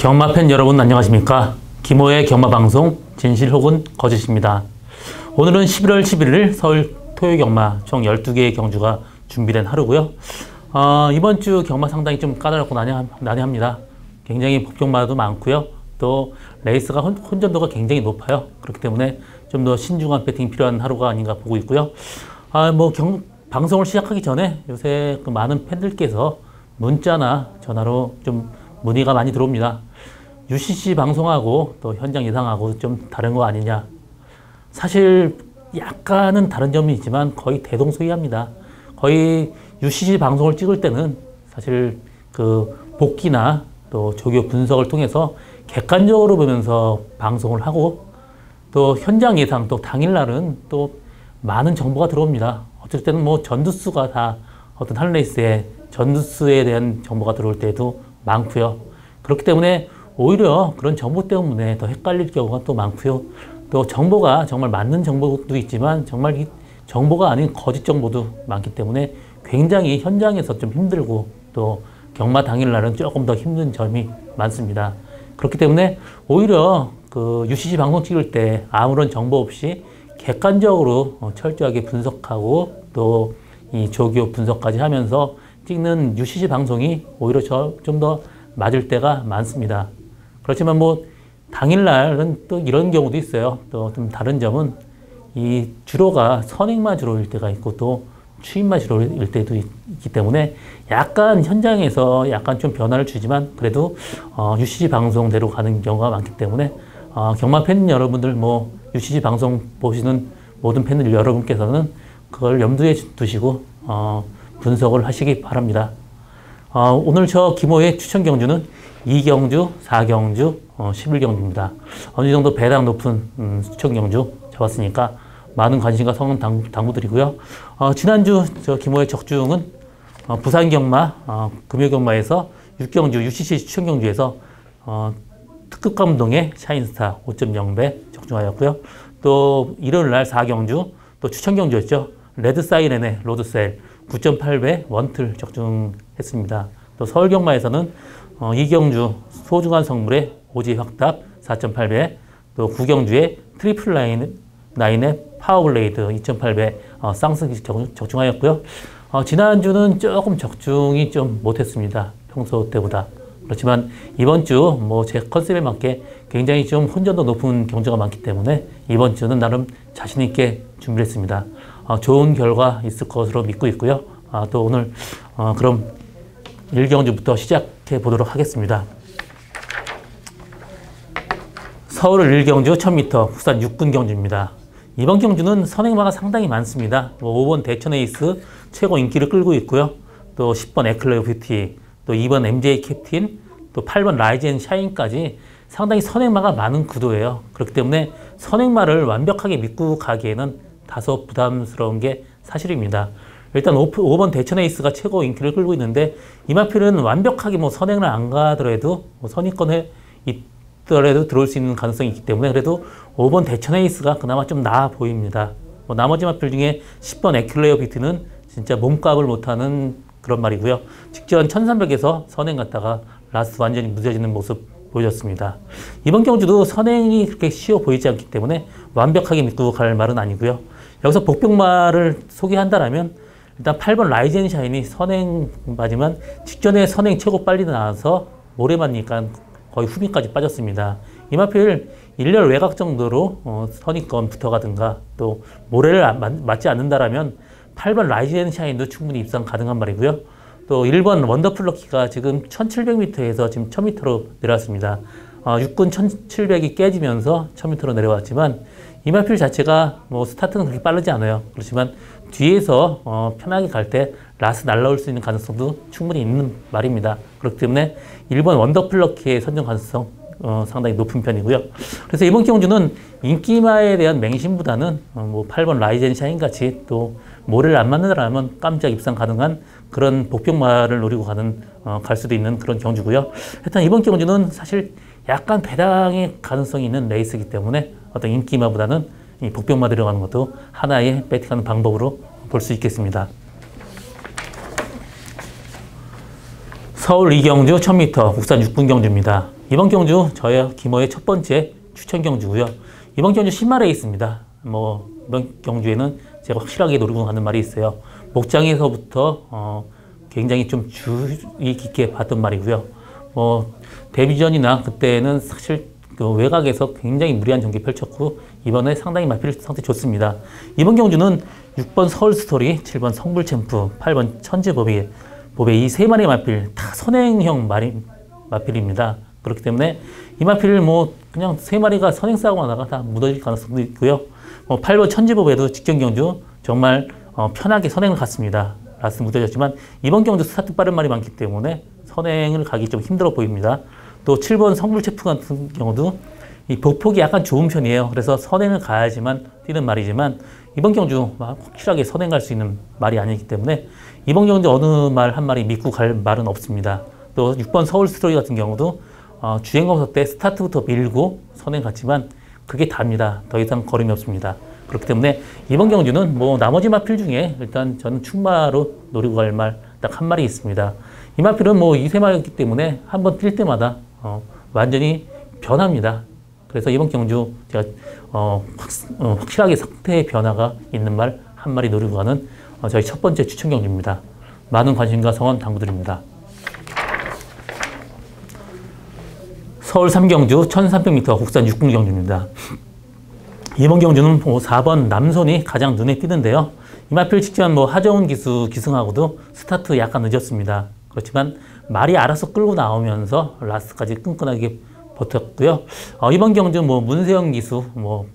경마 팬 여러분 안녕하십니까? 김호의 경마 방송 진실 혹은 거짓입니다. 오늘은 11월 11일 서울 토요경마 총 12개의 경주가 준비된 하루고요. 이번 주 경마 상당히 좀 까다롭고 난해합니다. 굉장히 복경마도 많고요. 또 레이스가 혼전도가 굉장히 높아요. 그렇기 때문에 좀 더 신중한 배팅이 필요한 하루가 아닌가 보고 있고요. 방송을 시작하기 전에 요새 그 많은 팬들께서 문자나 전화로 좀 문의가 많이 들어옵니다. UCC 방송하고 또 현장 예상하고 좀 다른 거 아니냐. 사실 약간은 다른 점이 있지만 거의 대동소이합니다. 거의 UCC 방송을 찍을 때는 사실 그 복기나 또 조교 분석을 통해서 객관적으로 보면서 방송을 하고 또 현장 예상 또 당일날은 또 많은 정보가 들어옵니다. 어쩔 때는 뭐 전두수가 다 어떤 한 레이스에 전두수에 대한 정보가 들어올 때도 많고요. 그렇기 때문에 오히려 그런 정보 때문에 더 헷갈릴 경우가 또 많고요. 또 정보가 정말 맞는 정보도 있지만 정말 이 정보가 아닌 거짓 정보도 많기 때문에 굉장히 현장에서 좀 힘들고 또 경마 당일날은 조금 더 힘든 점이 많습니다. 그렇기 때문에 오히려 그 UCC 방송 찍을 때 아무런 정보 없이 객관적으로 철저하게 분석하고 또 이 조교 분석까지 하면서 찍는 UCC 방송이 오히려 좀 더 맞을 때가 많습니다. 그렇지만 뭐 당일날은 또 이런 경우도 있어요. 또 좀 다른 점은 이 주로가 선행마 주로일 때가 있고 또 추임마 주로일 때도 있기 때문에 약간 현장에서 약간 좀 변화를 주지만 그래도 UCC 방송대로 가는 경우가 많기 때문에 경마 팬 여러분들 뭐 UCC 방송 보시는 모든 팬들 여러분께서는 그걸 염두에 두시고 분석을 하시기 바랍니다. 오늘 저 김호의 추천 경주는 2경주, 4경주, 11경주입니다. 어느 정도 배당 높은 추천 경주 잡았으니까 많은 관심과 성원 당부드리고요. 지난주 저 김호의 적중은 부산 경마, 금요 경마에서 6경주 UCC 추천 경주에서 특급 감동의 샤인스타 5.0배 적중하였고요. 또 일요일 날 4경주 또 추천 경주였죠. 레드 사이렌의 로드셀 9.8배 원틀 적중했습니다. 또 서울 경마에서는 2경주 소중한 성물의 오지 확답 4.8배 또 9경주의 트리플 라인의 파워블레이드 2.8배 쌍승기 적중하였고요. 지난주는 조금 적중이 좀 못했습니다. 평소 때보다. 그렇지만 이번 주 뭐 제 컨셉에 맞게 굉장히 좀 혼전도 높은 경주가 많기 때문에 이번 주는 나름 자신 있게 준비를 했습니다. 좋은 결과 있을 것으로 믿고 있고요. 또 오늘 그럼 1경주부터 시작해 보도록 하겠습니다. 서울 1경주 1000m 국산 6군 경주입니다. 이번 경주는 선행마가 상당히 많습니다. 5번 대천에이스 최고 인기를 끌고 있고요. 또 10번 에클레어 뷰티, 또 2번 MJ 캡틴, 또 8번 라이젠 샤인까지 상당히 선행마가 많은 구도예요. 그렇기 때문에 선행마를 완벽하게 믿고 가기에는 다소 부담스러운 게 사실입니다. 일단 5번 대천에이스가 최고 인기를 끌고 있는데 이마필은 완벽하게 뭐 선행을 안 가더라도 선의권에 있더라도 들어올 수 있는 가능성이 있기 때문에 그래도 5번 대천에이스가 그나마 좀 나아 보입니다. 나머지 마필 중에 10번 에클레어 비트는 진짜 몸값을 못하는 그런 말이고요. 직전 1300에서 선행 갔다가 라스트 완전히 무뎌지는 모습 보여줬습니다. 이번 경주도 선행이 그렇게 쉬워 보이지 않기 때문에 완벽하게 믿고 갈 말은 아니고요. 여기서 복병마를 소개한다라면 일단 8번 라이젠 샤인이 선행마지만 직전에 선행 최고 빨리 나와서 모래맞으니까 거의 후미까지 빠졌습니다. 이마필 일렬 외곽 정도로 선의권 붙어가든가 또 모래를 맞지 않는다라면 8번 라이젠 샤인도 충분히 입상 가능한 말이고요. 또 1번 원더풀럭키가 지금 1700m에서 지금 1000m로 내려왔습니다. 6군 1700이 깨지면서 1000m로 내려왔지만 이마필 자체가 뭐 스타트는 그렇게 빠르지 않아요. 그렇지만 뒤에서 편하게 갈 때 라스 날라올 수 있는 가능성도 충분히 있는 말입니다. 그렇기 때문에 1번 원더풀럭키의 선정 가능성 상당히 높은 편이고요. 그래서 이번 경주는 인기마에 대한 맹신보다는 뭐 8번 라이젠 샤인 같이 또 모래를 안 맞는다면 깜짝 입상 가능한 그런 복병마를 노리고 갈 수도 있는 그런 경주고요. 일단 이번 경주는 사실 약간 배당의 가능성이 있는 레이스이기 때문에 어떤 인기마보다는 이 복병마 들어가는 것도 하나의 배팅하는 방법으로 볼 수 있겠습니다. 서울 2경주 1000m 국산 6군 경주입니다. 이번 경주 저의 김어의 첫 번째 추천 경주고요. 이번 경주 신말에 있습니다. 이번 경주에는 제가 확실하게 노리고 가는 말이 있어요. 목장에서부터 굉장히 좀 주의 깊게 봤던 말이고요. 데뷔전이나 그때는 사실 그 외곽에서 굉장히 무리한 경기 펼쳤고 이번에 상당히 마필 상태 좋습니다. 이번 경주는 6번 서울스토리, 7번 성불챔프, 8번 천지보배 이 세 마리 마필 다 선행형 마필입니다. 그렇기 때문에 이 마필을 그냥 세 마리가 선행 싸움 하다가 다 무너질 가능성도 있고요. 8번 천지보배도 직전 경주 정말 편하게 선행을 갔습니다. 라스트 무너졌지만 이번 경주 스타트 빠른 말이 많기 때문에 선행을 가기 좀 힘들어 보입니다. 또 7번 성불체프 같은 경우도 이 보폭이 약간 좋은 편이에요. 그래서 선행을 가야지만 뛰는 말이지만 이번 경주 확실하게 선행 갈 수 있는 말이 아니기 때문에 이번 경주 어느 말 한 마리 믿고 갈 말은 없습니다. 또 6번 서울스토리 같은 경우도 주행검사 때 스타트부터 밀고 선행 갔지만 그게 답니다. 더 이상 걸음이 없습니다. 그렇기 때문에 이번 경주는 나머지 마필 중에 일단 저는 충마로 노리고 갈 말 딱 한 마리 있습니다. 이 마필은 이 세 마리였기 때문에 한번 뛸 때마다 완전히 변합니다. 그래서 이번 경주 제가 확실하게 상태의 변화가 있는 말 한 마리 노리고 가는 저희 첫 번째 추천 경주입니다. 많은 관심과 성원 당부드립니다. 서울 3경주 1300m 국산 6군 경주입니다. 이번 경주는 4번 남손이 가장 눈에 띄는데요. 이 마필 직전 하정훈 기수 기승하고도 스타트 약간 늦었습니다. 그렇지만 말이 알아서 끌고 나오면서 라스트까지 끈끈하게 버텼고요. 이번 경주 문세영 기수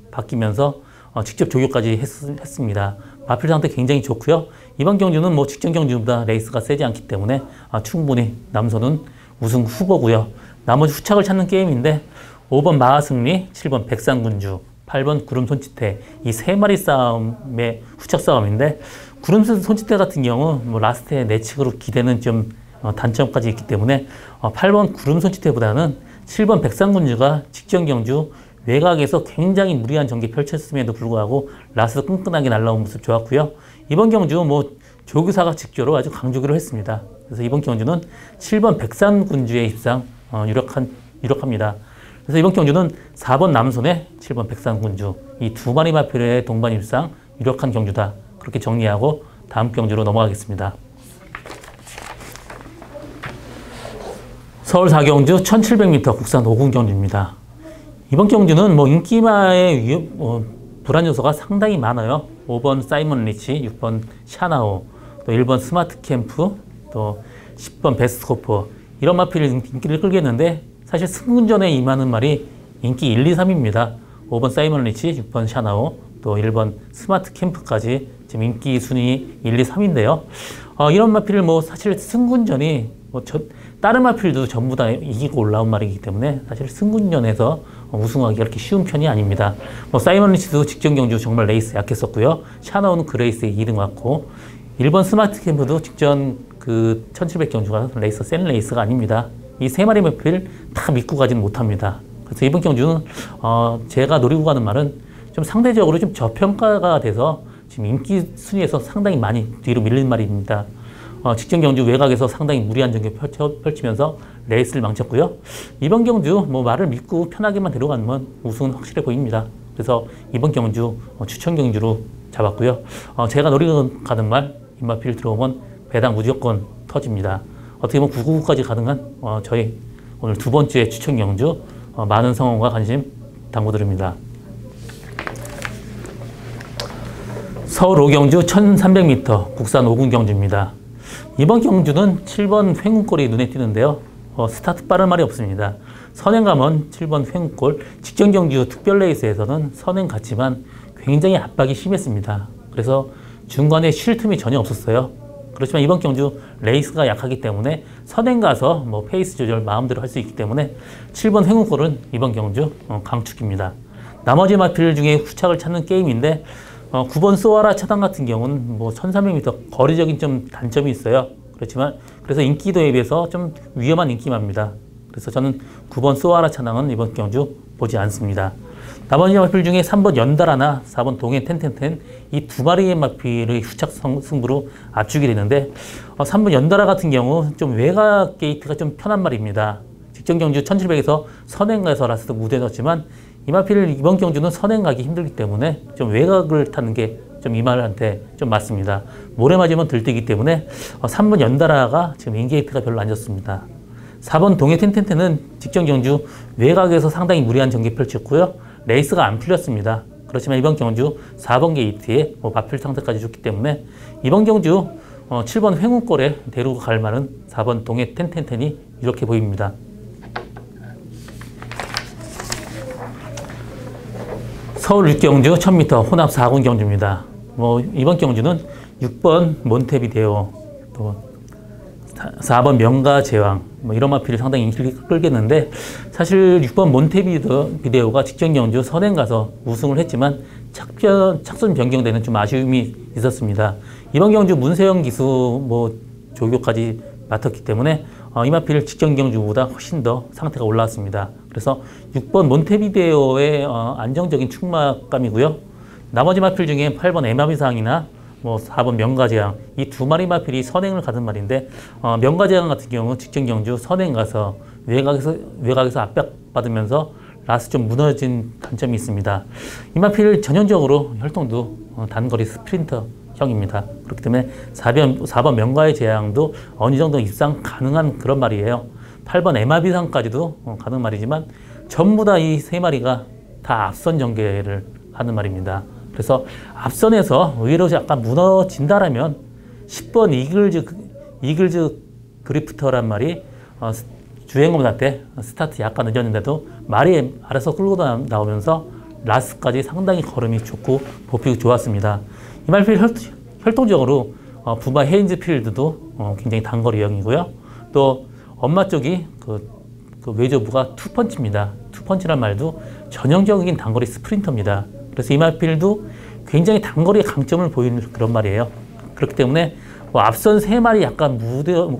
바뀌면서 직접 조교까지 했습니다. 마필 상태 굉장히 좋고요. 이번 경주는 직전 경주보다 레이스가 세지 않기 때문에 충분히 남선은 우승 후보고요. 나머지 후착을 찾는 게임인데 5번 마하승리, 7번 백산군주, 8번 구름 손치태 이 세 마리 싸움의 후착 싸움인데 구름 손치태 같은 경우 라스트의 내측으로 기대는 좀 단점까지 있기 때문에 8번 구름 손치태보다는 7번 백산군주가 직전 경주 외곽에서 굉장히 무리한 전개 펼쳤음에도 불구하고 라스트 끈끈하게 날라온 모습 좋았고요. 이번 경주 조교사가 직조로 아주 강조기로 했습니다. 그래서 이번 경주는 7번 백산군주의 입상 유력합니다. 그래서 이번 경주는 4번 남손에 7번 백산군주 이 두 마리 마필의 동반 입상 유력한 경주다. 그렇게 정리하고 다음 경주로 넘어가겠습니다. 서울 4경주 1700m 국산 5군 경주입니다. 이번 경주는 인기마의 불안 요소가 상당히 많아요. 5번 사이먼 리치, 6번 샤나오, 또 1번 스마트 캠프, 또 10번 베스트코퍼 이런 마필이 인기를 끌겠는데 사실 승군전에 임하는 말이 인기 1, 2, 3입니다. 5번 사이먼 리치, 6번 샤나오, 또 1번 스마트 캠프까지 지금 인기 순위 1, 2, 3인데요. 이런 마필을 사실 승군전이 다른 마필도 전부 다 이기고 올라온 말이기 때문에 사실 승군전에서 우승하기 그렇게 쉬운 편이 아닙니다. 사이먼 리치도 직전 경주 정말 레이스 약했었고요. 샤나오는 그 레이스에 2등 왔고 1번 스마트 캠프도 직전 그 1700 경주가 레이스 센 레이스가 아닙니다. 이 세 마리 마필 다 믿고 가지는 못합니다. 그래서 이번 경주는 제가 노리고 가는 말은 좀 상대적으로 좀 저평가가 돼서 지금 인기 순위에서 상당히 많이 뒤로 밀린 말입니다. 직전 경주 외곽에서 상당히 무리한 전개 펼치면서 레이스를 망쳤고요. 이번 경주 말을 믿고 편하게만 데려가면 우승은 확실해 보입니다. 그래서 이번 경주 추천 경주로 잡았고요. 제가 노리고 가는 말 입마필 들어오면 배당 무조건 터집니다. 어떻게 보면 999까지 가능한 저희 오늘 두 번째 추천 경주 많은 성원과 관심 당부드립니다. 서울 5경주 1300m 국산 5군 경주입니다. 이번 경주는 7번 횡운골이 눈에 띄는데요. 스타트 빠른 말이 없습니다. 선행 가면 7번 횡운골, 직전 경주 특별 레이스에서는 선행 갔지만 굉장히 압박이 심했습니다. 그래서 중간에 쉴 틈이 전혀 없었어요. 그렇지만 이번 경주 레이스가 약하기 때문에 선행 가서 페이스 조절 마음대로 할 수 있기 때문에 7번 횡운골은 이번 경주 강축입니다. 나머지 마필 중에 후착을 찾는 게임인데 9번 소아라 차단 같은 경우는 1300m 거리적인 좀 단점이 있어요. 그렇지만 그래서 인기도에 비해서 좀 위험한 인기마입니다. 그래서 저는 9번 소아라 차단은 이번 경주 보지 않습니다. 나머지 마필 중에 3번 연달아나 4번 동해 텐텐텐 이 두 마리의 마필의 후착 승부로 압축이 되는데 3번 연달아 같은 경우 좀 외곽 게이트가 좀 편한 말입니다. 직전 경주 1700에서 선행 가서 라스트 무대 넣었지만 이마필 이번 경주는 선행 가기 힘들기 때문에 좀 외곽을 타는 게 좀 이마한테 좀 맞습니다. 모래 맞으면 들뜨기 때문에 3번 연달아가 지금 인게이트가 별로 안 좋습니다. 4번 동해 텐텐텐은 직전 경주 외곽에서 상당히 무리한 전개 펼쳤고요. 레이스가 안 풀렸습니다. 그렇지만 이번 경주 4번 게이트에 마필 상태까지 좋기 때문에 이번 경주 7번 횡우골에 대로 갈 만한 4번 동해 텐텐텐이 이렇게 보입니다. 서울 6경주 1000m 혼합 4군 경주입니다. 이번 경주는 6번 몬테비데오, 또 4번 명가 제왕, 이런 마필이 상당히 인기를 끌겠는데, 사실 6번 몬테비데오가 직전 경주 선행 가서 우승을 했지만 착순 변경되는 좀 아쉬움이 있었습니다. 이번 경주 문세영 기수 조교까지 맡았기 때문에 이 마필 직전 경주보다 훨씬 더 상태가 올라왔습니다. 그래서 6번 몬테비데오의 안정적인 충막감이고요. 나머지 마필 중에 8번 에마비상이나 4번 명가제왕, 이 두 마리 마필이 선행을 가는 말인데, 명가제왕 같은 경우 직전 경주 선행 가서 외곽에서 압박받으면서 라스 좀 무너진 단점이 있습니다. 이 마필 전형적으로 혈통도 단거리 스프린터형입니다. 그렇기 때문에 4번 명가의 제왕도 어느 정도 입상 가능한 그런 말이에요. 8번 에마비상까지도 가는 말이지만 전부 다 이 세 마리가 다 앞선 전개를 하는 말입니다. 그래서 앞선에서 의외로 약간 무너진다라면 10번 이글즈 그리프터란 말이 주행검사 때 스타트 약간 늦었는데도 말이 알아서 끌고 나오면서 라스까지 상당히 걸음이 좋고 보픽이 좋았습니다. 이 말필 혈통적으로 부마 헤인즈필드도 굉장히 단거리형이고요. 또 엄마 쪽이 그 외조부가 투펀치입니다. 투펀치란 말도 전형적인 단거리 스프린터입니다. 그래서 이 마필도 굉장히 단거리의 강점을 보이는 그런 말이에요. 그렇기 때문에 앞선 세 마리 약간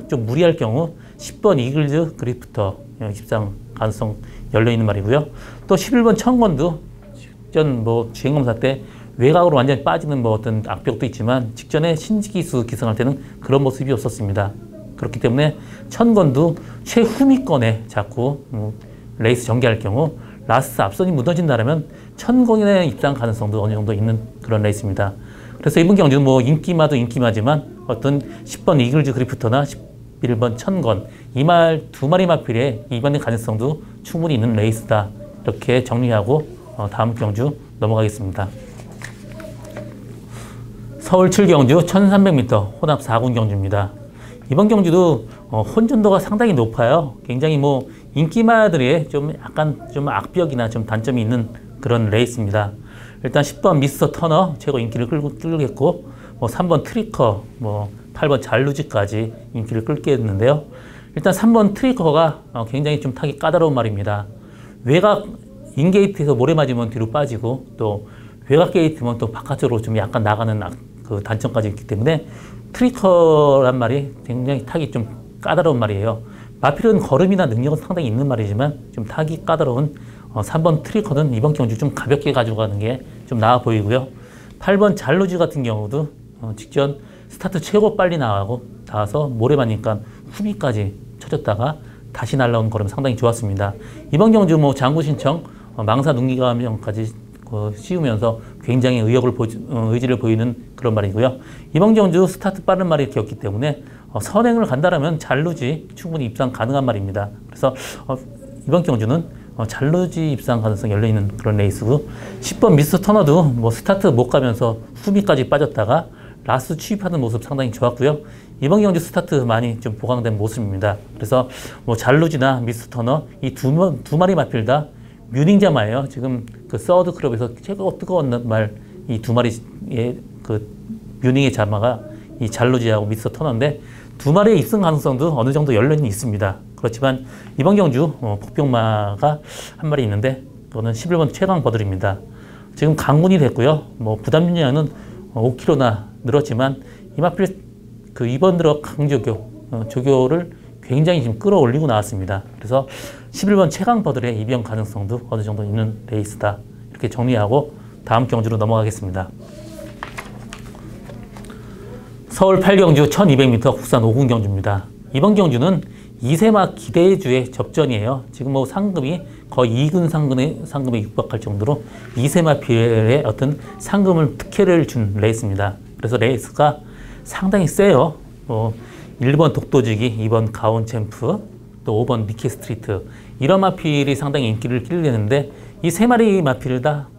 좀 무리할 경우 10번 이글즈 그리프터 입상 가능성 열려있는 말이고요. 또 11번 천권도 직전 주행검사 때 외곽으로 완전히 빠지는 어떤 악벽도 있지만 직전에 신기수 기승할 때는 그런 모습이 없었습니다. 그렇기 때문에 천권도 최후미권에 자꾸 레이스 전개할 경우 라스트 앞선이 무너진다면 천권의 입상 가능성도 어느 정도 있는 그런 레이스입니다. 그래서 이번 경주는 인기마도 인기마지만 어떤 10번 이글즈 그리프터나 11번 천권 두 마리 마필의 이번의 가능성도 충분히 있는 레이스다. 이렇게 정리하고 다음 경주 넘어가겠습니다. 서울 7경주 1300m 혼합 4군 경주입니다. 이번 경주도 혼전도가 상당히 높아요. 굉장히 인기마들의 약간 악벽이나 단점이 있는 그런 레이스입니다. 일단 10번 미스터 터너 최고 인기를 끌겠고 3번 트리커 8번 잘루지까지 인기를 끌게 했는데요. 일단 3번 트리커가 굉장히 타기 까다로운 말입니다. 외곽 인게이트에서 모래 맞으면 뒤로 빠지고 또 외곽 게이트면 또 바깥으로 약간 나가는 그 단점까지 있기 때문에 트리커란 말이 굉장히 타기 까다로운 말이에요. 마필은 걸음이나 능력은 상당히 있는 말이지만 타기 까다로운 3번 트리커는 이번 경주 가볍게 가져가는 게 나아 보이고요. 8번 잘루지 같은 경우도 직전 스타트 최고 빨리 나와서 모래 맞으니까 후미까지 쳐졌다가 다시 날라온 걸음 상당히 좋았습니다. 이번 경주 장구 신청 망사 눈기감염까지 씌우면서 굉장히 의지를 보이는 그런 말이고요. 이번 경주 스타트 빠른 말이 기었기 때문에 선행을 간다라면 잘루지 충분히 입상 가능한 말입니다. 그래서 이번 경주는 잘루지 입상 가능성이 열려있는 그런 레이스고 10번 미스터 터너도 스타트 못 가면서 후미까지 빠졌다가 라스 취입하는 모습 상당히 좋았고요. 이번 경주 스타트 많이 보강된 모습입니다. 그래서 잘루지나 미스터 터너 이 두 마리 마필 다 뮤닝자마예요. 지금 그 서드 클럽에서 최고 뜨거운 말 이 두 마리의 그 뮤닝의 자마가 이 잘루지하고 미스터 터너인데 두 마리의 입승 가능성도 어느 정도 열려는 있습니다. 그렇지만 이번 경주 복병마가 한 마리 있는데 그거는 11번 최강 버들입니다. 지금 강군이 됐고요. 부담 윤량은 5kg나 늘었지만 이마필 이번 들어 조교를 굉장히 끌어올리고 나왔습니다. 그래서 11번 최강 버들의 입영 가능성도 어느 정도 있는 레이스다. 이렇게 정리하고 다음 경주로 넘어가겠습니다. 서울 8경주 1200m 국산 5군 경주입니다. 이번 경주는 이세마 기대주의 접전이에요. 지금 뭐 상금이 거의 2군 상금에 육박할 정도로 이세마필의 어떤 상금을 특혜를 준 레이스입니다. 그래서 레이스가 상당히 세요. 1번 독도지기, 2번 가온챔프, 또 5번 니케 스트리트, 이런 마필이 상당히 인기를 끌리는데 이 세 마리 마필을 다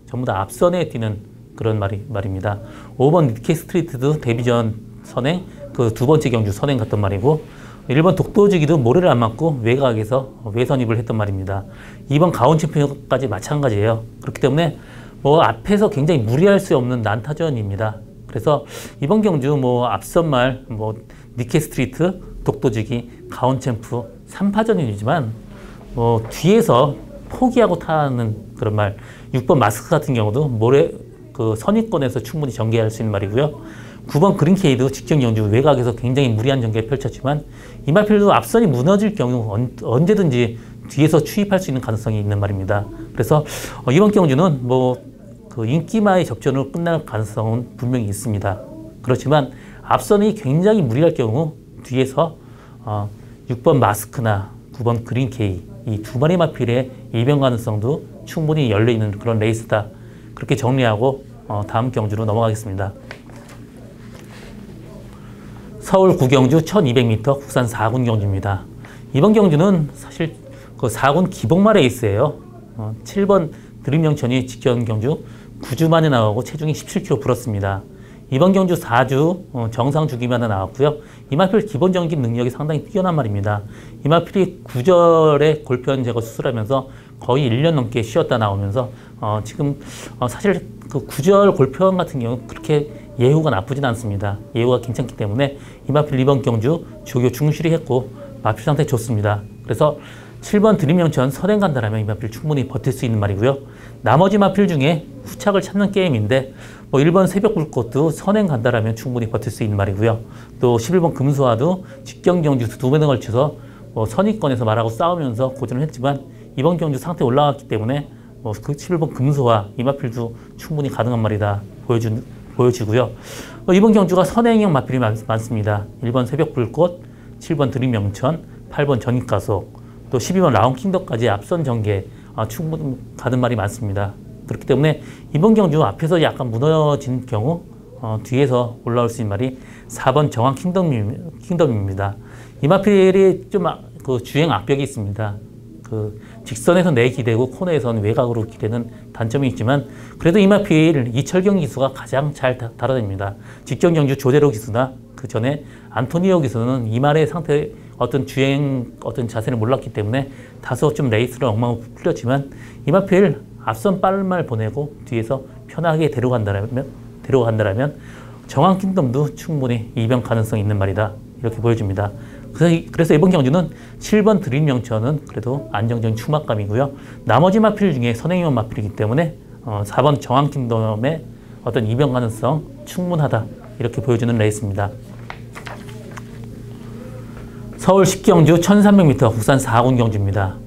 전부 다 앞선에 뛰는 그런 말입니다. 5번 니케 스트리트도 데뷔전 선행, 그 두 번째 경주 선행 갔던 말이고, 1번 독도지기도 모래를 안 맞고 외곽에서 외선입을 했던 말입니다. 2번 가온챔프까지 마찬가지예요. 그렇기 때문에 뭐 앞에서 굉장히 무리할 수 없는 난타전입니다. 그래서 이번 경주 뭐 앞선 말 니케 스트리트, 독도지기, 가온챔프 3파전이지만 뒤에서 포기하고 타는 그런 말, 6번 마스크 같은 경우도 모래 그 선입권에서 충분히 전개할 수 있는 말이고요. 9번 그린케이도 직전 경주 외곽에서 굉장히 무리한 전개를 펼쳤지만 이 마필도 앞선이 무너질 경우 언제든지 뒤에서 추입할 수 있는 가능성이 있는 말입니다. 그래서 이번 경주는 그 인기마의 접전으로 끝날 가능성은 분명히 있습니다. 그렇지만 앞선이 굉장히 무리할 경우 뒤에서 6번 마스크나 9번 그린케이, 이 두 마리 마필의 이변 가능성도 충분히 열려있는 그런 레이스다. 그렇게 정리하고 다음 경주로 넘어가겠습니다. 서울 구경주 1200m 국산 4군 경주입니다. 이번 경주는 사실 그 4군 기복마 레이스예요. 7번 드림영천이 직전 경주 9주 만에 나오고 체중이 17kg 불었습니다. 이번 경주 4주 정상 주기만에 나왔고요. 이마필 기본 전기 능력이 상당히 뛰어난 말입니다. 이마필이 9절에 골편 제거 수술하면서 거의 1년 넘게 쉬었다 나오면서 지금 사실 그 9절 골편 같은 경우 그렇게 예후가 나쁘진 않습니다. 예후가 괜찮기 때문에 이마필 이번 경주 조교 충실히 했고 마필 상태 좋습니다. 그래서 7번 드림영천 선행 간다라면 이마필 충분히 버틸 수 있는 말이고요. 나머지 마필 중에 후착을 찾는 게임인데 1번 새벽불꽃도 선행 간다라면 충분히 버틸 수 있는 말이고요. 또 11번 금수화도 직경 경주 두 번에 걸쳐서 선위권에서 말하고 싸우면서 고전을 했지만 이번 경주 상태 올라갔기 때문에 그 11번 금수화 이마필도 충분히 가능한 말이다 보여지고요. 이번 경주가 선행형 마필이 많습니다. 1번 새벽불꽃, 7번 드림영천, 8번 전익가속, 또 12번 라운킹덤까지 앞선 전개 충분히 가는 말이 많습니다. 그렇기 때문에 이번 경주 앞에서 약간 무너진 경우 뒤에서 올라올 수 있는 말이 4번 정황 킹덤입니다. 이 마필이 좀 그 주행 악벽이 있습니다. 그 직선에서 내기대고 코너에서는 외곽으로 기대는 단점이 있지만 그래도 이 마필 이철경 기수가 가장 잘 다뤄냅니다. 직전 경주 조대로 기수나 그 전에 안토니오 기수는 이말의 상태 어떤 주행 어떤 자세를 몰랐기 때문에 다소 좀 레이스를 엉망으로 풀렸지만 이마필 앞선 빠른 말 보내고 뒤에서 편하게 데려간다라면 정황 킹덤도 충분히 이변 가능성이 있는 말이다. 이렇게 보여집니다. 그래서 이번 경주는 7번 드림영천은 그래도 안정적인 추막감이고요. 나머지 마필 중에 선행형 마필이기 때문에 4번 정황 킹덤의 어떤 이변 가능성 충분하다. 이렇게 보여주는 레이스입니다. 서울 10경주 1300m 국산 4군 경주입니다.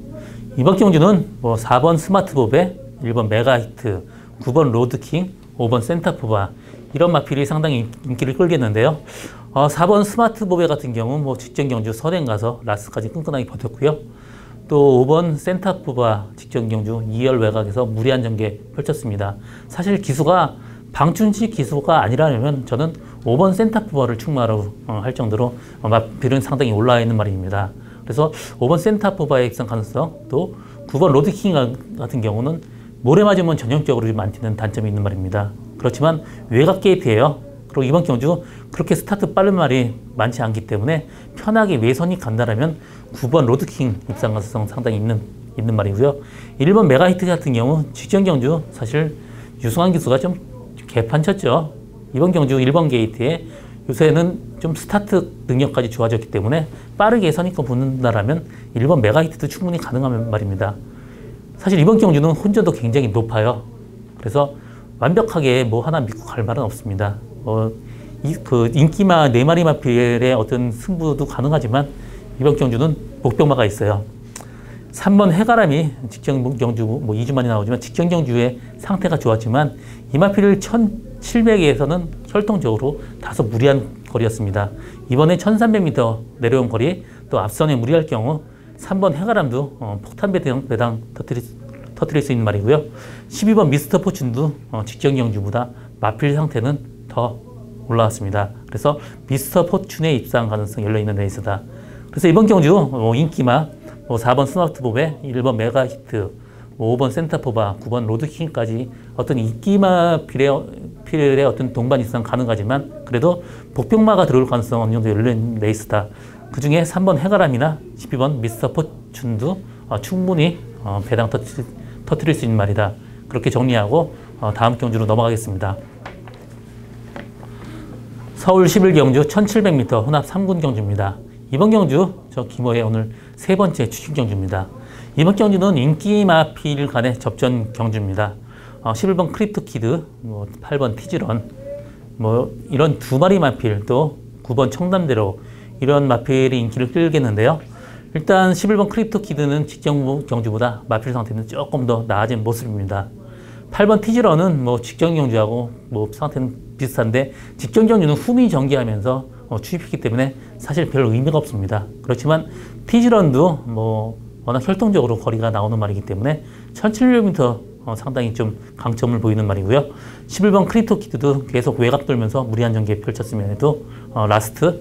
이번 경주는 4번 스마트보베, 1번 메가히트, 9번 로드킹, 5번 센타포바 이런 마필이 상당히 인기를 끌겠는데요. 4번 스마트보베 같은 경우 직전 경주 선행 가서 라스까지 끈끈하게 버텼고요. 또 5번 센타포바 직전 경주 2열 외곽에서 무리한 전개 펼쳤습니다. 사실 기수가 방춘식 기수가 아니라면 저는 5번 센타포바를 충마로 할 정도로 마필은 상당히 올라와 있는 말입니다. 그래서 5번 센타포바의 입상 가능성, 또 9번 로드킹 같은 경우는 모래 맞으면 전형적으로 좀 안 튀는 단점이 있는 말입니다. 그렇지만 외곽 게이트예요. 그리고 이번 경주 그렇게 스타트 빠른 말이 많지 않기 때문에 편하게 외선이 간다라면 9번 로드킹 입상 가능성 상당히 있는 말이고요. 1번 메가히트 같은 경우 직전 경주 사실 유승환 기수가 좀 개판쳤죠. 이번 경주 1번 게이트에 요새는 좀 스타트 능력까지 좋아졌기 때문에 빠르게 선입권 붙는다라면 1번 메가히트도 충분히 가능한 말입니다. 사실 이번 경주는 혼전도 굉장히 높아요. 그래서 완벽하게 하나 믿고 갈 말은 없습니다. 그 인기마 4마리 마필의 어떤 승부도 가능하지만 이번 경주는 목병마가 있어요. 3번 해가람이 직전 경주 2주 만에 나오지만 직전 경주의 상태가 좋았지만 이 마필을 1700에서는 혈통적으로 다소 무리한 거리였습니다. 이번에 1300m 내려온 거리 또 앞선에 무리할 경우 3번 해가람도 폭탄 배당 터뜨릴 수 있는 말이고요. 12번 미스터 포춘도 직전 경주보다 마필 상태는 더 올라왔습니다. 그래서 미스터 포춘의 입상 가능성이 열려있는 레이스다. 그래서 이번 경주 인기마 4번 스마트봅에 1번 메가히트, 5번 센터포바, 9번 로드킹까지 어떤 인기마 필의 어떤 동반 입상 가능하지만 그래도 복병마가 들어올 가능성 어느 정도 열린 레이스다. 그 중에 3번 해가람이나 12번 미스터 포춘도 충분히 배당 터뜨릴 수 있는 말이다. 그렇게 정리하고 다음 경주로 넘어가겠습니다. 서울 11경주 1700m 혼합 3군 경주입니다. 이번 경주 저 김호의 오늘 세 번째 추진 경주입니다. 이번 경주는 인기 마필 간의 접전 경주입니다. 11번 크립토키드, 8번 티즈런, 이런 두 마리 마필, 또 9번 청담대로 이런 마필이 인기를 끌겠는데요. 일단 11번 크립토키드는 직전 경주보다 마필 상태는 조금 더 나아진 모습입니다. 8번 티즈런은 직전 경주하고 상태는 비슷한데 직전 경주는 후미 전개하면서 추입했기 때문에 사실 별 의미가 없습니다. 그렇지만 티즈런도 워낙 혈통적으로 거리가 나오는 말이기 때문에 1700m 상당히 좀 강점을 보이는 말이고요. 11번 크립토키드도 계속 외곽 돌면서 무리한 전개 펼쳤음에도 라스트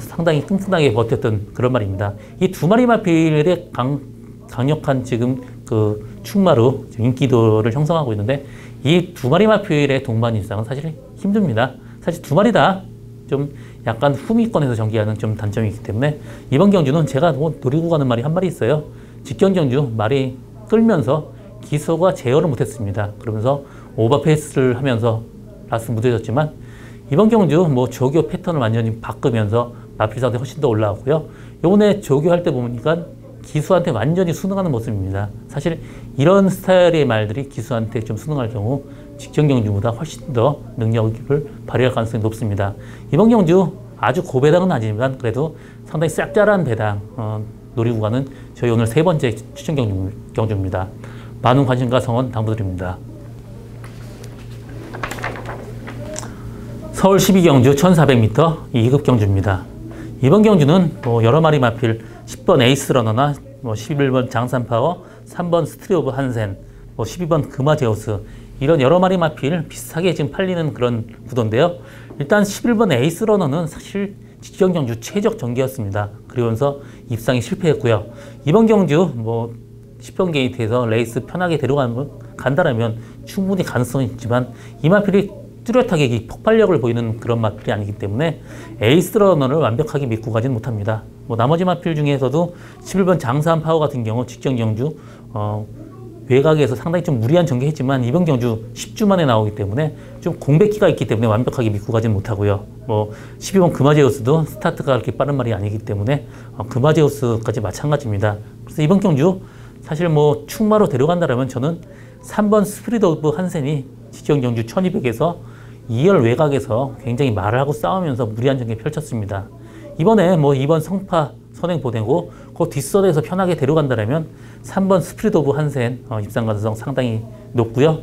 상당히 튼튼하게 버텼던 그런 말입니다. 이 두 마리 마필의 강력한 지금 그 충마로 인기도를 형성하고 있는데 이 두 마리 마필의 동반 입상은 사실 힘듭니다. 사실 두 마리 다 좀 약간 후미권에서 전개하는 좀 단점이 있기 때문에 이번 경주는 제가 노리고 가는 말이 한 마리 있어요. 직전 경주 말이 끌면서 기소가 제어를 못했습니다. 그러면서 오버페이스를 하면서 라스트 무뎌졌지만 이번 경주 조교 패턴을 완전히 바꾸면서 마필 상태 훨씬 더 올라왔고요. 요번에 조교할 때 보니까 기수한테 완전히 순응하는 모습입니다. 사실 이런 스타일의 말들이 기수한테 좀 순응할 경우 직전 경주보다 훨씬 더 능력을 발휘할 가능성이 높습니다. 이번 경주 아주 고배당은 아니지만 그래도 상당히 싹잘한 배당 노리고 가는 저희 오늘 세 번째 추천 경주입니다. 많은 관심과 성원 당부드립니다. 서울 12경주 1400m 2급 경주입니다. 이번 경주는 여러 마리 마필 10번 에이스 러너나 11번 장산파워, 3번 스트리 오브 한센, 12번 금화제우스 이런 여러 마리 마필 비슷하게 지금 팔리는 그런 구도인데요. 일단 11번 에이스 러너는 사실 직전 경주 최적 전개였습니다. 그러면서 입상이 실패했고요. 이번 경주 10번 게이트에서 레이스 편하게 간다라면 충분히 가능성이 있지만 이 마필이 뚜렷하게 폭발력을 보이는 그런 마필이 아니기 때문에 에이스 러너를 완벽하게 믿고 가진 못합니다. 나머지 마필 중에서도 11번 장산 파워 같은 경우 직전 경주 외곽에서 상당히 좀 무리한 전개했지만 이번 경주 10주 만에 나오기 때문에 좀 공백기가 있기 때문에 완벽하게 믿고 가진 못하고요. 12번 금화제우스도 스타트가 그렇게 빠른 말이 아니기 때문에 금화제우스까지 마찬가지입니다. 그래서 이번 경주 사실 충마로 데려간다면 저는 3번 스피릿 오브 한센이 직전 경주 1200에서 2열 외곽에서 굉장히 말을 하고 싸우면서 무리한 전개 펼쳤습니다. 이번에 2번 성파 선행 보내고 그 뒷선에서 편하게 데려간다면 3번 스피릿 오브 한센 입상 가능성 상당히 높고요.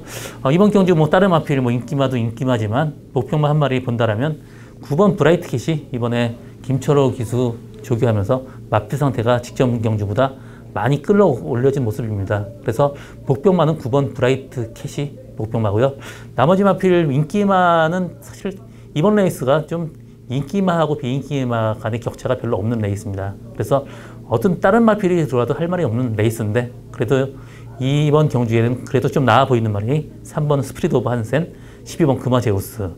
이번 경주 다른 마필 인기마도 인기마지만 목표만 한 마리 본다라면 9번 브라이트 캣이 이번에 김철호 기수 조교하면서 마필 상태가 직전 경주보다 많이 끌어올려진 모습입니다. 그래서 목병마는 9번 브라이트 캣이 목병마고요. 나머지 마필 인기마는 사실 이번 레이스가 좀 인기마하고 비인기마 간의 격차가 별로 없는 레이스입니다. 그래서 어떤 다른 마필이 들어와도 할 말이 없는 레이스인데 그래도 이번 경주에는 그래도 좀 나아 보이는 말이 3번 스피릿 오브 한센, 12번 금화제우스,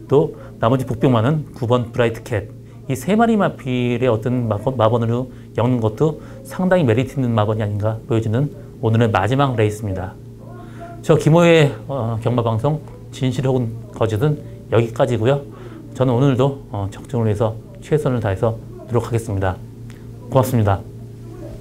또 나머지 복병마는 9번 브라이트 캣. 이 세 마리 마필의 어떤 마번으로 엮는 것도 상당히 메리트 있는 마번이 아닌가 보여지는 오늘의 마지막 레이스입니다. 저 김호의 경마방송 진실 혹은 거짓은 여기까지고요. 저는 오늘도 적중을 위해서 최선을 다해서 노력하겠습니다. 고맙습니다.